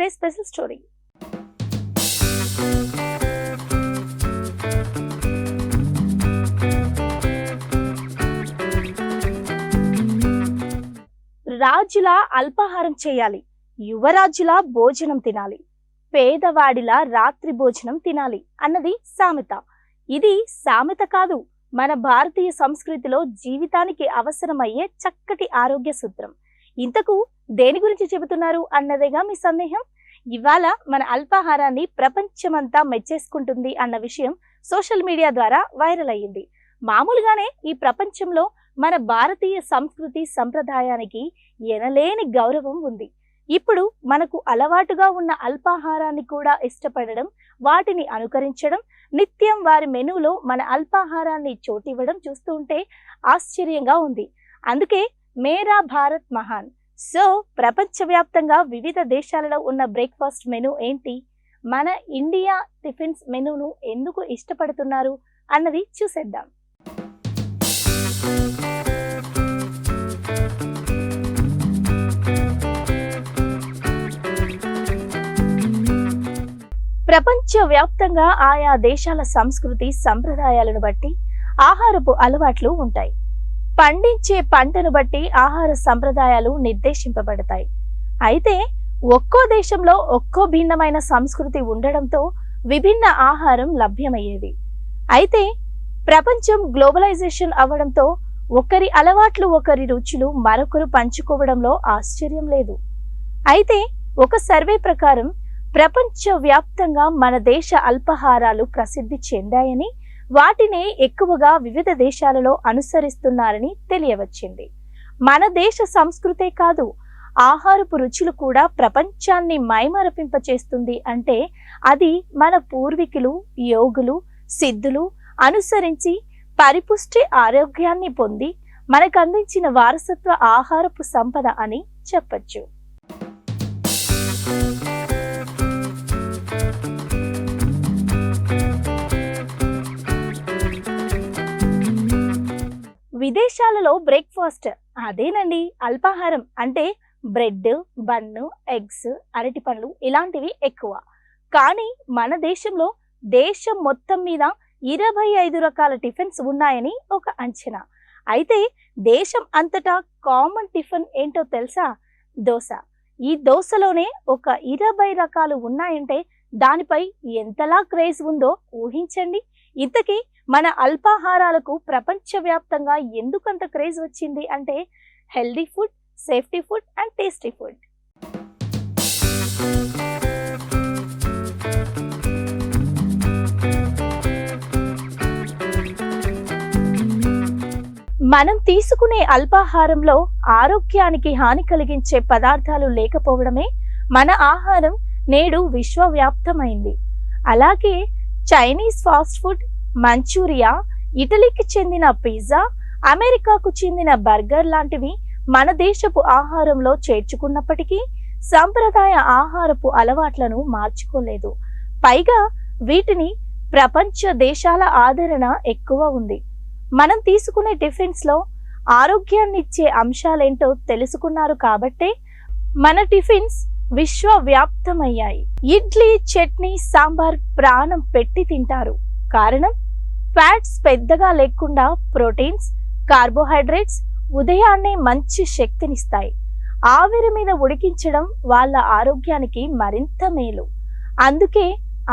Today special story. రాజులా అల్పాహారం చేయాలి, యువరాజులా భోజనం తినాలి, పేదవాడిలా రాత్రి భోజనం తినాలి అన్నది సామెత. ఇది సామెత కాదు, మన భారతీయ సంస్కృతిలో జీవితానికి అవసరమయ్యే చక్కటి ఆరోగ్య సూత్రం. ఇంతకు దేని గురించి చెబుతున్నారు అన్నదేగా మీ సందేహం. ఇవాళ మన అల్పాహారాన్ని ప్రపంచమంతా మెచ్చేసుకుంటుంది అన్న విషయం సోషల్ మీడియా ద్వారా వైరల్ అయ్యింది. మామూలుగానే ఈ ప్రపంచంలో మన భారతీయ సంస్కృతి సంప్రదాయానికి ఎనలేని గౌరవం ఉంది. ఇప్పుడు మనకు అలవాటుగా ఉన్న అల్పాహారాన్ని కూడా ఇష్టపడడం, వాటిని అనుకరించడం, నిత్యం వారి మెనూలో మన అల్పాహారాన్ని చోటివ్వడం చూస్తూ ఉంటే ఆశ్చర్యంగా ఉంది. అందుకే మేరా భారత్ మహాన్. సో ప్రపంచవ్యాప్తంగా వివిధ దేశాలలో ఉన్న బ్రేక్ఫాస్ట్ మెనూ ఏంటి, మన ఇండియా టిఫిన్స్ మెనూను ఎందుకు ఇష్టపడుతున్నారు అన్నది చూసేద్దాం. ప్రపంచవ్యాప్తంగా ఆయా దేశాల సంస్కృతి సంప్రదాయాలను బట్టి ఆహారపు అలవాట్లు ఉంటాయి. పండించే పంటను బట్టి ఆహార సంప్రదాయాలు నిర్దేశింపబడతాయి. అయితే ఒక్కో దేశంలో ఒక్కో భిన్నమైన సంస్కృతి ఉండడంతో విభిన్న ఆహారం లభ్యమయ్యేది. అయితే ప్రపంచం గ్లోబలైజేషన్ అవ్వడంతో ఒకరి అలవాట్లు, ఒకరి రుచులు మరొకరు పంచుకోవడంలో ఆశ్చర్యం లేదు. అయితే ఒక సర్వే ప్రకారం ప్రపంచవ్యాప్తంగా మన దేశ అల్పాహారాలు ప్రసిద్ధి చెందాయని, వాటిని ఎక్కువగా వివిధ దేశాలలో అనుసరిస్తున్నారని తెలియవచ్చింది. మన దేశ సంస్కృతే కాదు, ఆహారపు రుచులు కూడా ప్రపంచాన్ని మైమరపింపచేస్తుంది అంటే అది మన పూర్వీకులు, యోగులు, సిద్ధులు అనుసరించి పరిపుష్టి ఆరోగ్యాన్ని పొంది మనకు అందించిన వారసత్వ ఆహారపు సంపద అని చెప్పచ్చు. విదేశాలలో బ్రేక్ఫాస్ట్, అదేనండి అల్పాహారం అంటే బ్రెడ్, బన్ను, ఎగ్స్, అరటి పండ్లు ఇలాంటివి ఎక్కువ. కానీ మన దేశంలో దేశం మొత్తం మీద 25 రకాల టిఫిన్స్ ఉన్నాయని ఒక అంచనా. అయితే దేశం అంతటా కామన్ టిఫిన్ ఏంటో తెలుసా? దోశ. ఈ దోశలోనే ఒక 20 రకాలు ఉన్నాయంటే దానిపై ఎంతలా క్రేజ్ ఉందో ఊహించండి. ఇంతకీ మన అల్పాహారాలకు ప్రపంచవ్యాప్తంగా ఎందుకంత క్రేజ్ వచ్చింది అంటే healthy food, safety food and tasty food. మనం తీసుకునే అల్పాహారంలో ఆరోగ్యానికి హాని కలిగించే పదార్థాలు లేకపోవడమే మన ఆహారం నేడు విశ్వవ్యాప్తమైంది. అలాగే చైనీస్ ఫాస్ట్ ఫుడ్, మంచూరియా, ఇటలీకి చెందిన పిజ్జా, అమెరికాకు చెందిన బర్గర్ లాంటివి మన దేశపు ఆహారంలో చేర్చుకున్నప్పటికీ సంప్రదాయ ఆహారపు అలవాట్లను మార్చుకోలేదు. పైగా వీటిని ప్రపంచ దేశాల ఆదరణ ఎక్కువ ఉంది. మనం తీసుకునే టిఫిన్స్ లో ఆరోగ్యాన్నిచ్చే అంశాలేంటో తెలుసుకున్నారు కాబట్టే మన టిఫిన్స్ విశ్వవ్యాప్తమయ్యాయి. ఇడ్లీ, చట్నీ, సాంబార్ ప్రాణం పెట్టి తింటారు. కారణం ఫ్యాట్స్ పెద్దగా లేకుండా ప్రోటీన్స్, కార్బోహైడ్రేట్స్ ఉదయాన్నే మంచి శక్తినిస్తాయి. ఆవిరి మీద ఉడికించడం వాళ్ళ ఆరోగ్యానికి మరింత మేలు. అందుకే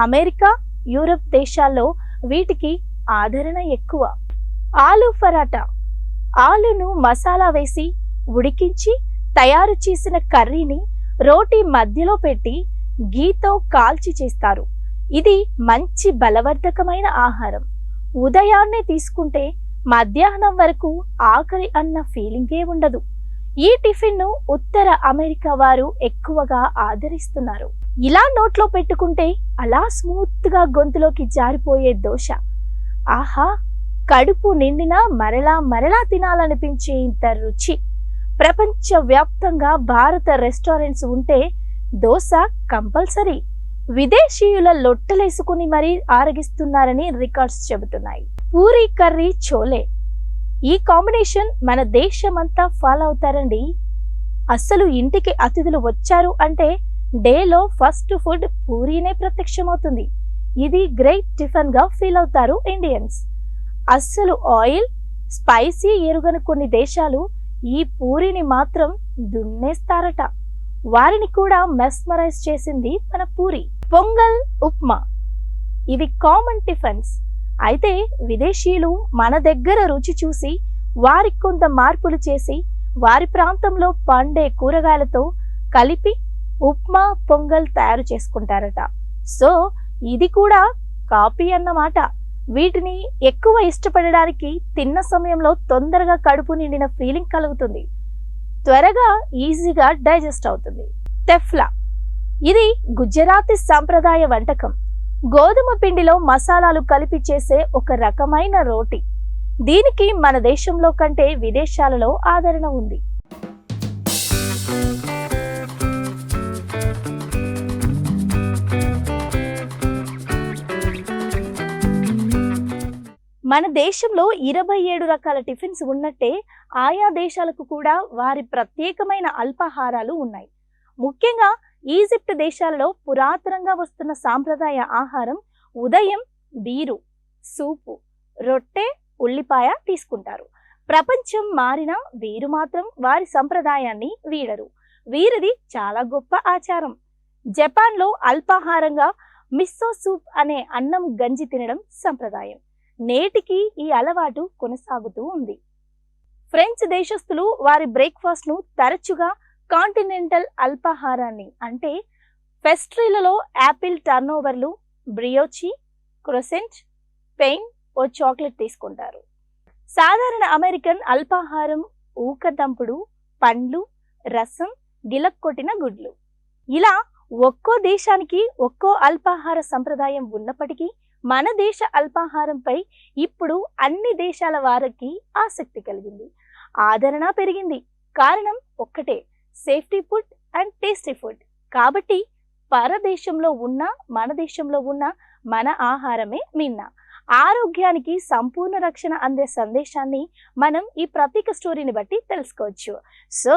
అమెరికా, యూరప్ దేశాల్లో వీటికి ఆదరణ ఎక్కువ. ఆలు పరాటా, ఆలును మసాలా వేసి ఉడికించి తయారు చేసిన కర్రీని రోటీ మధ్యలో పెట్టి గీతో కాల్చి చేస్తారు. ఇది మంచి బలవర్ధకమైన ఆహారం. ఉదయాన్నే తీసుకుంటే మధ్యాహ్నం వరకు ఆకలి అన్న ఫీలింగే ఉండదు. ఈ టిఫిన్ ను ఉత్తర అమెరికా వారు ఎక్కువగా ఆదరిస్తున్నారు. ఇలా నోట్లో పెట్టుకుంటే అలా స్మూత్ గా గొంతులోకి జారిపోయే దోశ, ఆహా, కడుపు నిండినా మరలా మరలా తినాలనిపించే ఇంత రుచి. ప్రపంచ వ్యాప్తంగా భారత రెస్టారెంట్స్ ఉంటే దోశ కంపల్సరీ. విదేశీయుల లొట్టలేసుకుని మరీ ఆరగిస్తున్నారని రికార్డ్స్ చెబుతున్నాయి. పూరీ, కర్రీ, చోలే, ఈ కాంబినేషన్ మన దేశమంతా ఫాలో అవుతారండి. అస్సలు ఇంటికి అతిథులు వచ్చారు అంటే డేలో ఫస్ట్ ఫుడ్ పూరీనే ప్రత్యక్షమవుతుంది. ఇది గ్రేట్ టిఫిన్ గా ఫీల్ అవుతారు ఇండియన్స్. అస్సలు ఆయిల్ స్పైసీ ఎరుగని కొన్ని దేశాలు ఈ పూరిని మాత్రం దున్నేస్తారట. వారిని కూడా మెస్మరైజ్ చేసింది మన పూరి. పొంగల్, ఉప్మా ఇవి కామన్ టిఫిన్స్. అయితే విదేశీయులు మన దగ్గర రుచి చూసి వారికి కొంత మార్పులు చేసి వారి ప్రాంతంలో పండే కూరగాయలతో కలిపి ఉప్మా, పొంగల్ తయారు చేసుకుంటారట. సో ఇది కూడా కాపీ అన్నమాట. వీటిని ఎక్కువ ఇష్టపడడానికి తిన్న సమయంలో తొందరగా కడుపు నిండిన ఫీలింగ్ కలుగుతుంది, త్వరగా ఈజీగా డైజెస్ట్ అవుతుంది. తెఫ్లా ఇది గుజరాతీ సంప్రదాయ వంటకం. గోధుమ పిండిలో మసాలాలు కలిపి చేసే ఒక రకమైన రోటీ. దీనికి మన దేశంలో కంటే విదేశాలలో ఆదరణ ఉంది. మన దేశంలో 27 రకాల టిఫిన్స్ ఉన్నట్టే ఆయా దేశాలకు కూడా వారి ప్రత్యేకమైన అల్పాహారాలు ఉన్నాయి. ముఖ్యంగా ఈజిప్ట్ దేశాలలో పురాతనంగా వస్తున్న సాంప్రదాయ ఆహారం ఉదయం బీరు, సూపు, రొట్టె, ఉల్లిపాయ తీసుకుంటారు. ప్రపంచం మారినా వీరు మాత్రం వారి సంప్రదాయాన్ని వీడరు. వీరిది చాలా గొప్ప ఆచారం. జపాన్లో అల్పాహారంగా మిస్సో సూప్ అనే అన్నం గంజి తినడం సంప్రదాయం. నేటికి ఈ అలవాటు కొనసాగుతూ ఉంది. ఫ్రెంచ్ దేశస్థులు వారి బ్రేక్ఫాస్ట్ ను తరచుగా కాంటినెంటల్ అల్పాహారాన్ని అంటే పెస్ట్రీలలో యాపిల్ టర్నోవర్లు, బ్రియోచి, క్రోసెంట్, పెయిన్ ఓ చాక్లెట్ తీసుకుంటారు. సాధారణ అమెరికన్ అల్పాహారం ఊకదంపుడు, పండ్లు, రసం, గిలక్కొట్టిన గుడ్లు. ఇలా ఒక్కో దేశానికి ఒక్కో అల్పాహార సంప్రదాయం ఉన్నప్పటికీ మన దేశ అల్పాహారంపై ఇప్పుడు అన్ని దేశాల వారికి ఆసక్తి కలిగింది, ఆదరణ పెరిగింది. కారణం ఒక్కటే, safety food and tasty food. కాబట్టి పరదేశంలో ఉన్న మన దేశంలో ఉన్న మన ఆహారమే మిన్న. ఆరోగ్యానికి సంపూర్ణ రక్షణ అందే సందేశాన్ని మనం ఈ ప్రత్యేక స్టోరీని బట్టి తెలుసుకోవచ్చు. So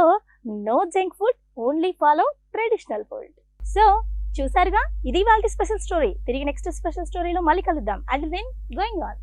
no junk food, only follow traditional food. So చూసారుగా, ఇది వాళ్ళ స్పెషల్ స్టోరీ. తిరిగి నెక్స్ట్ స్పెషల్ స్టోరీలో మళ్ళీ కలుద్దాం. Until then, going on.